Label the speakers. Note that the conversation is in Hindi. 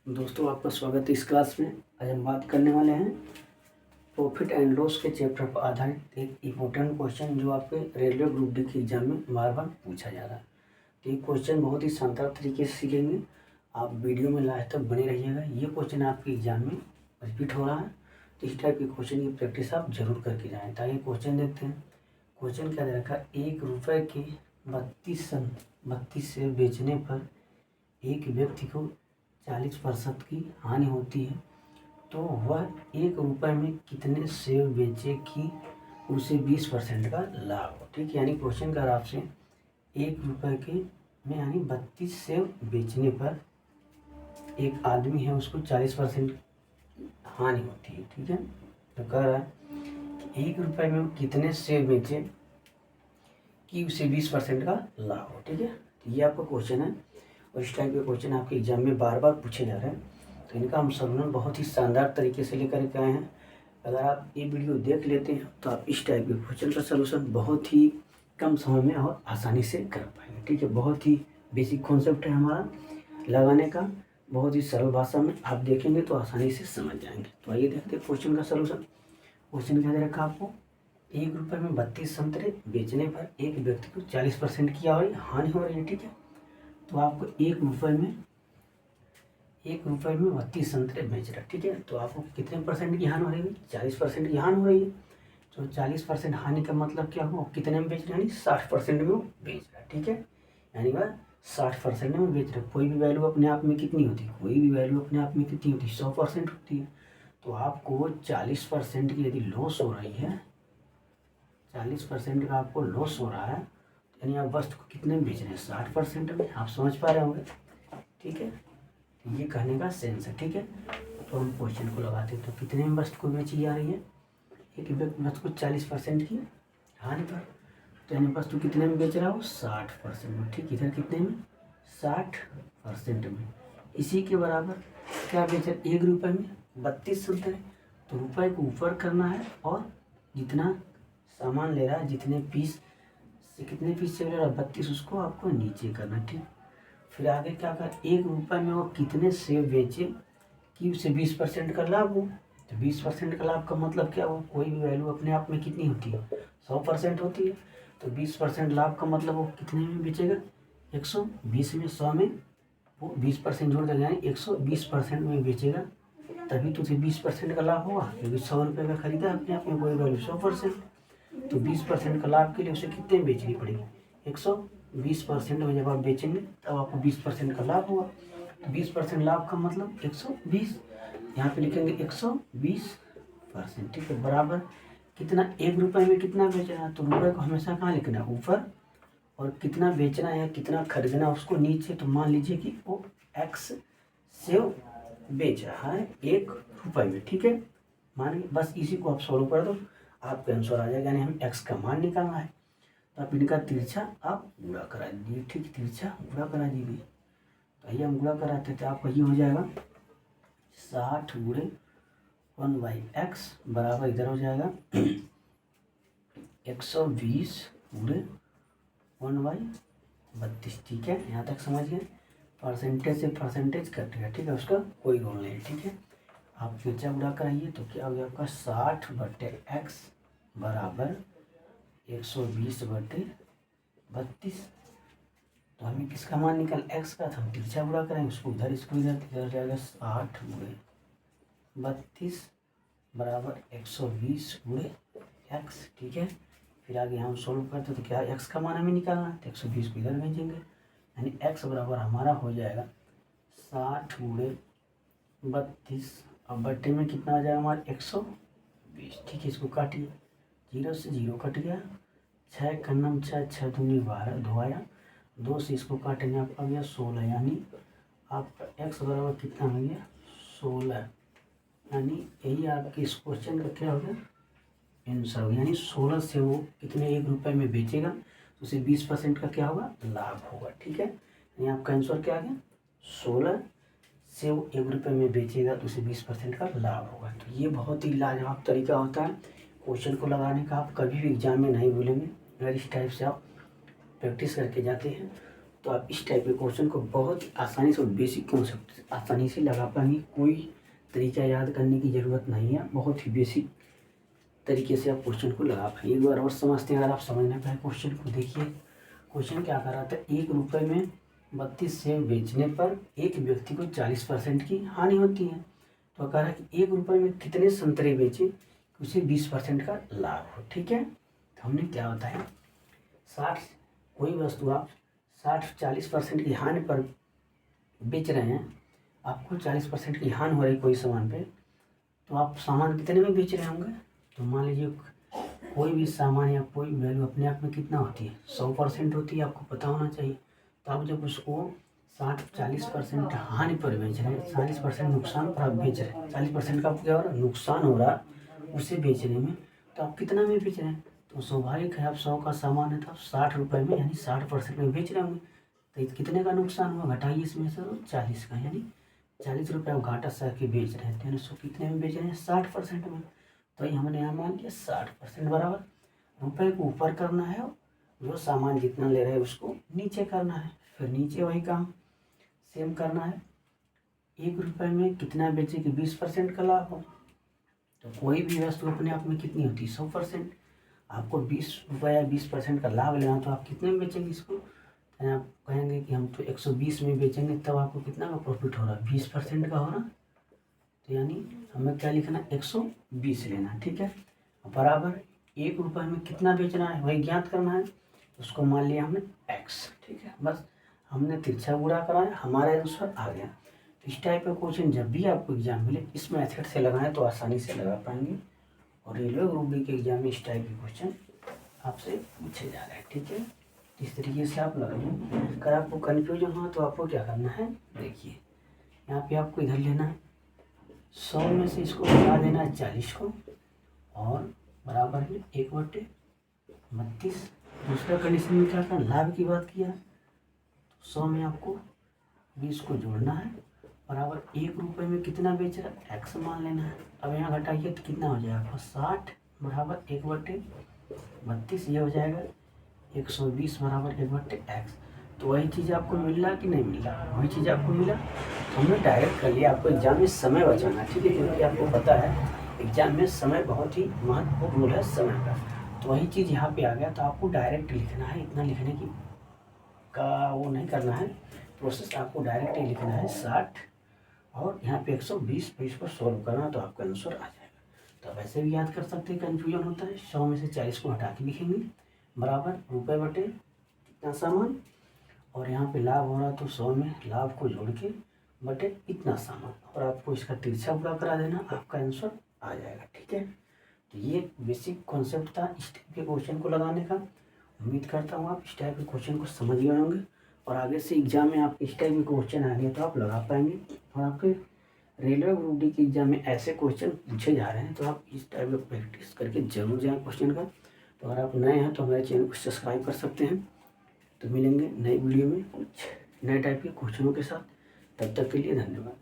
Speaker 1: दोस्तों, आपका स्वागत है इस क्लास में। आज हम बात करने वाले हैं प्रॉफिट एंड लॉस के चैप्टर पर आधारित एक इम्पोर्टेंट क्वेश्चन जो आपके रेलवे ग्रुप डी के एग्जाम में बार बार पूछा जा रहा है। तो ये क्वेश्चन बहुत ही शानदार तरीके से सीखेंगे। आप वीडियो में लास्ट तक बने रहिएगा। ये क्वेश्चन आपके एग्जाम में रिपीट हो रहा है, तो इस टाइप के क्वेश्चन की प्रैक्टिस आप जरूर करके जाएँ। ताकि क्वेश्चन देखते हैं। क्वेश्चन क्या दे रखा है, 1 रुपये के 32 शेयर बेचने पर एक व्यक्ति को 40% की हानि होती है, तो वह 1 रुपये में कितने शेयर बेचे कि उसे 20% का लाभ हो। ठीक है, यानी क्वेश्चन का आपसे 1 रुपये के में यानी 32 शेयर बेचने पर एक आदमी है, उसको 40% हानि होती है। ठीक है, तो कह रहा है कि 1 रुपये में कितने शेयर बेचे कि उसे 20% का लाभ हो। ठीक है, तो ये आपका क्वेश्चन है और इस टाइप के क्वेश्चन आपके एग्जाम में बार बार पूछे जा रहे हैं। तो इनका हम सॉल्यूशन बहुत ही शानदार तरीके से लेकर के आए हैं। अगर आप ये वीडियो देख लेते हैं तो आप इस टाइप के क्वेश्चन का सलूशन बहुत ही कम समय में और आसानी से कर पाएंगे। ठीक है, बहुत ही बेसिक कॉन्सेप्ट है हमारा लगाने का, बहुत ही सरल भाषा में आप देखेंगे तो आसानी से समझ जाएंगे। तो आइए देखते हैं क्वेश्चन का सलूशन। क्वेश्चन क्या दे रखा आपको, 1 रुपये में 32 संतरे बेचने पर एक व्यक्ति को 40% की हानि हो रही है। ठीक है, तो आपको 1 रुपये में 32 संतरे बेच रहा है। ठीक है, तो आपको कितने परसेंट की हानि हो रही है? 40% की हानि हो रही है। तो 40% हानि का मतलब क्या हुआ, कितने में बेच रहे हैं? यानी 60% में वो बेच रहा है। ठीक है, यानी वह 60% में बेच रहा है। कोई भी वैल्यू अपने आप में कितनी होती है? कोई भी वैल्यू अपने आप में कितनी होती है? 100% होती है। तो आपको 40% की यदि लॉस हो रही है, 40% का आपको लॉस हो रहा है, यानी आप वस्तु को कितने में बेच रहे हैं? 60% में। आप समझ पा रहे होंगे। ठीक है, ये कहने का सेंस है। ठीक है, तो हम क्वेश्चन को लगाते हैं। तो कितने में वस्तु को बेची जा रही है? एक व्यक्ति वस्तु को 40% की हानि पर, तो यानी वस्तु कितने में बेच रहा है? वो 60% में। ठीक, इधर कितने में? 60% में। इसी के बराबर क्या बेच रहे? 1 रुपये में 32 संतरे। तो रुपये को ऊपर करना है और जितना सामान ले रहा है, जितने पीस से कितने पीस से ले रहा है 32, उसको आपको नीचे करना। ठीक, फिर आगे क्या कर, 1 रुपये में वो कितने सेब बेचे कि उसे 20% का लाभ हो। तो 20% का लाभ का मतलब क्या हुआ? कोई भी वैल्यू अपने आप में कितनी होती है? 100% होती है। तो 20% लाभ का मतलब वो कितने में बेचेगा? 120 में 100 में वो 20% जोड़ देगा, यानी 120% में बेचेगा, तभी तो उसे 20% का लाभ होगा। क्योंकि 100 रुपये का खरीदा अपने आप में, कोई वैल्यू 100%, तो 20% का लाभ के लिए उसे कितने में बेचनी पड़ेगी? 120% में जब आप बेचेंगे तब आपको 20% का लाभ होगा। तो 20% लाभ का मतलब 120, यहाँ पे लिखेंगे 120%। ठीक है, बराबर कितना? 1 रुपये में कितना बेचना है? तो रुपये को हमेशा कहाँ लिखना है? ऊपर, और कितना बेचना है, कितना खरीदना उसको नीचे। तो मान लीजिए कि वो एक्स सेव बेच रहा है 1 रुपये में। ठीक है, मानिए, बस इसी को आप सॉल्व कर दो, आपका आंसर आ जाएगा। यानी हम एक्स का मान निकालना है, तो आप इनका तिरछा आप गुणा करा दीजिए। ठीक, तिरछा गुणा करा दीजिए। तो आइए हम गुणा कराते थे, आपका ये हो जाएगा 60 गुणे 1/x बराबर इधर हो जाएगा 120 गुणे 1/32। ठीक है, यहाँ तक समझ गए। परसेंटेज से परसेंटेज कट गया। ठीक है, उसका कोई रोल नहीं। ठीक है, आप तिरछा गुणा कराइए तो क्या हो गया आपका 60/x बराबर 120/32। तो हमें किसका मान निकाल? एक्स का। तो हम तिरछा गुणा करेंगे, उसको उधर, इसको इधर, इधर जाएगा 60 गुणे 32 बराबर 120 गुणे एक्स। ठीक है, फिर आगे हम सोल्व करते तो क्या एक्स का मान हमें निकालना है, तो 120 को इधर भेजेंगे, यानी एक्स बराबर हमारा हो जाएगा 60 गुणे 32, अब बट्टे में कितना आ जाएगा हमारा? 120। ठीक है, इसको काटिए, 0 से 0 कट गया, 6 का नम 6, 6 दूनी 12, 2 आया, 2 से इसको काटेंगे, आपका गया 16, यानी आपका एक्स बराबर कितना हो गया? 16। यानी यही आपके इस क्वेश्चन का क्या हो गया? आंसर हो गया। यानी 16 से वो कितने 1 रुपये में बेचेगा, तो उसे 20% का क्या होगा? लाभ होगा। ठीक है, यानी आपका आंसर क्या आ गया? 16 से वो 1 रुपये में बेचेगा तो उसे 20% का लाभ होगा। तो ये बहुत ही लाजवाब तरीका होता है क्वेश्चन को लगाने का। आप कभी भी एग्जाम में नहीं भूलेंगे अगर इस टाइप से आप प्रैक्टिस करके जाते हैं। तो आप इस टाइप के क्वेश्चन को बहुत आसानी से और बेसिक कॉन्सेप्ट आसानी से लगा पाएंगे। कोई तरीका याद करने की ज़रूरत नहीं है, बहुत ही बेसिक तरीके से आप क्वेश्चन को लगा पाएंगे। एक बार और समझते हैं। अगर आप समझ ना पाए क्वेश्चन को, देखिए क्वेश्चन क्या कर रहा था, 1 रुपये में 32 सेब बेचने पर एक व्यक्ति को 40% की हानि होती है। तो कह रहा है कि 1 रुपये में कितने संतरे बेचे उसे 20% का लाभ हो। ठीक है, तो हमने क्या बताया, 60 कोई वस्तु आप 40% की हानि पर बेच रहे हैं, आपको 40% की हानि हो रही कोई सामान पे, तो आप सामान कितने में बेच रहे होंगे। तो मान लीजिए कोई भी सामान या कोई वैल्यू अपने आप में कितना होती है, 100% होती है, आपको पता होना चाहिए। तो आप जब उसको 40% हानि पर बेच रहे हैं, 40% नुकसान पर आप बेच रहे हैं, 40% का क्या हो रहा है, नुकसान हो रहा है उसे बेचने में, तो आप कितना में बेच रहे हैं। तो स्वाभाविक है, आप 100 का सामान है तो आप 60 रुपये में यानी 60% में बेच रहे होंगे। तो कितने का नुकसान हुआ, घटाइए इसमें से 40 का, यानी 40 रुपये आप घाटा सह के बेच रहे हैं, यानी उसको कितने में बेच रहे हैं, 60% में। तो ये हमने यहाँ मान लिया 60% बराबर रुपये को ऊपर करना है, जो सामान जितना ले रहे हैं उसको नीचे करना है, फिर नीचे वही काम सेम करना है। 1 रुपये में कितना बेचे कि 20% का लाभ हो। तो कोई भी वस्तु अपने आप में कितनी होती है, 100%। आपको 20 रुपये या 20% का लाभ लेना, तो आप कितने में बेचेंगे इसको, तो आप कहेंगे कि हम तो 120 में बेचेंगे, तब आपको कितना का प्रॉफिट हो रहा है, 20% का हो रहा। तो यानी हमें क्या लिखना, 120 लेना। ठीक है, बराबर 1 रुपये में कितना बेचना है वही ज्ञात करना है, उसको मान लिया हमने x। ठीक है, बस हमने तिरछा गुणा कराया, हमारा आंसर आ गया। तो इस टाइप का क्वेश्चन जब भी आपको एग्जाम मिले इस मेथड से लगाएं तो आसानी से लगा पाएंगे। और रेलवे ग्रुप डी के एग्जाम में इस टाइप के क्वेश्चन आपसे पूछे जा रहे हैं। ठीक है, इस तरीके से आप लगाइए। अगर आपको कन्फ्यूजन हो तो आपको क्या करना है, देखिए यहाँ पे आपको इधर लेना है 100 में से इसको हटा देना है 40 को, और बराबर में 1/32। दूसरा कंडीशन में क्या था, लाभ की बात किया, तो 100 में आपको 20 को जोड़ना है, बराबर 1 रुपये में कितना बेच रहा है, x मान लेना है। अब यहाँ घटाइए तो कितना हो जाएगा, 60 बराबर 1/32, ये हो जाएगा 120 बराबर 1/x। तो वही चीज़ आपको मिल रहा कि नहीं मिल रहा, वही चीज़ आपको मिला। तो हमने डायरेक्ट कर लिया, आपको एग्जाम में समय बचाना। ठीक है, क्योंकि आपको पता है एग्जाम में समय बहुत ही महत्वपूर्ण रोल है समय का। तो वही चीज़ यहाँ पे आ गया, तो आपको डायरेक्ट लिखना है, इतना लिखने की का वो नहीं करना है प्रोसेस, आपको डायरेक्ट ही लिखना है 60 और यहाँ पे 120 पे इसको सॉल्व करना, तो आपका आंसर आ जाएगा। तो आप ऐसे भी याद कर सकते हैं, कन्फ्यूजन होता है, 100 में से 40 को हटा के लिखेंगे, बराबर रुपये बटे कितना सामान, और यहाँ पे लाभ हो रहा तो 100 में लाभ को जोड़ के बटे इतना सामान, और आपको इसका तिरछा गुणा करा देना, आपका आंसर आ जाएगा। ठीक है, तो ये बेसिक कॉन्सेप्ट था इस टाइप के क्वेश्चन को लगाने का। उम्मीद करता हूँ आप इस टाइप के क्वेश्चन को समझ गए होंगे, और आगे से एग्जाम में आप इस टाइप के क्वेश्चन आएंगे तो आप लगा पाएंगे। और आपके रेलवे ग्रुप डी के एग्जाम में ऐसे क्वेश्चन पूछे जा रहे हैं, तो आप इस टाइप का प्रैक्टिस करके जरूर जाएँ क्वेश्चन का। तो अगर आप नए हैं तो हमारे चैनल को सब्सक्राइब कर सकते हैं। तो मिलेंगे नई वीडियो में कुछ नए टाइप के क्वेश्चनों के साथ, तब तक के लिए धन्यवाद।